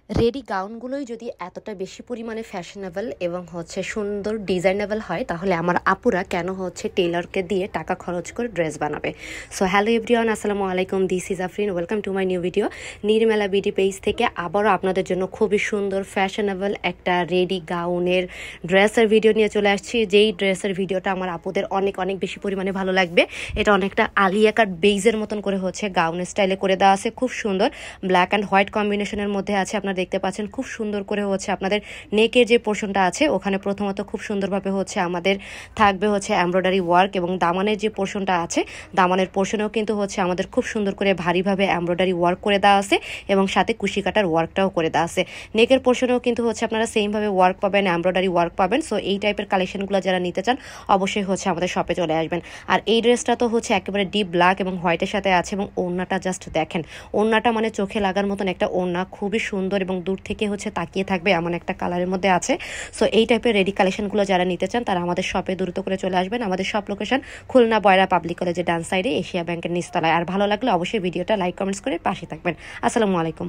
Ready গাউনগুলোই যদি এতটা বেশি পরিমাণে ফ্যাশনেবল এবং সুন্দর ডিজাইনেবল হয়, তাহলে আমার আপুরা কেন টেইলরকে দিয়ে টাকা খরচ করে ড্রেস বানাবে। সো হ্যালো এভরিওয়ান, আসসালামু আলাইকুম, this is Afreen, welcome to my new video. Nirmela BD page থেকে আবারও আপনাদের জন্য খুবই সুন্দর ফ্যাশনেবল একটা রেডি গাউনের ড্রেসের ভিডিও নিয়ে চলে আসছি। যেই ড্রেসের ভিডিওটা আমার আপুদের অনেক অনেক বেশি পরিমাণে ভালো লাগবে। এটা অনেকটা আলিয়া কাট বেইজের মতন করে গাউন স্টাইলে করে দেওয়া আছে, খুব সুন্দর ব্ল্যাক অ্যান্ড হোয়াইট কম্বিনেশনের মধ্যে আছে। আপনার দেখতে পাচ্ছেন খুব সুন্দর করে আপনাদের নেকের যে পোর্শনটা আছে ওখানে প্রথমত খুব সুন্দরভাবে আমাদের থাকবে এমব্রয়ডারি ওয়ার্ক, এবং দামানের যে পোর্শনটা আছে দামানের পোর্শনেও কিন্তু আমাদের খুব সুন্দর করে ভারীভাবে এমব্রয়ডারি ওয়ার্ক করে দেওয়া আছে, এবং সাথে কুশি কাটার ওয়ার্কটাও করে দেওয়া আছে। নেকের পোর্শনেও কিন্তু আপনারা সেমভাবে ওয়ার্ক পাবেন, এমব্রয়ডারি ওয়ার্ক পাবেন। সো এই টাইপের কালেকশনগুলো যারা নিতে চান অবশ্যই আমাদের শপে চলে আসবেন। আর এই ড্রেসটা তো একেবারে ডিপ ব্ল্যাক এবং হোয়াইটের সাথে আছে, এবং ওড়নাটা জাস্ট দেখেন, ওড়নাটা মানে চোখে লাগার মতন একটা ওড়না, খুবই সুন্দর এবং দূর থেকে তাকিয়ে থাকবে এমন একটা কালারের মধ্যে আছে। সো এই টাইপের রেডি কালেকশনগুলো যারা নিতে চান তারা আমাদের শপে দ্রুত করে চলে আসবেন। আমাদের শপ লোকেশন খুলনা বয়রা পাবলিক কলেজের ডান সাইডে, এশিয়া ব্যাংকের নিচতলায়। আর ভালো লাগলে অবশ্যই ভিডিওটা লাইক কমেন্টস করে পাশে থাকবেন। আসসালামু আলাইকুম।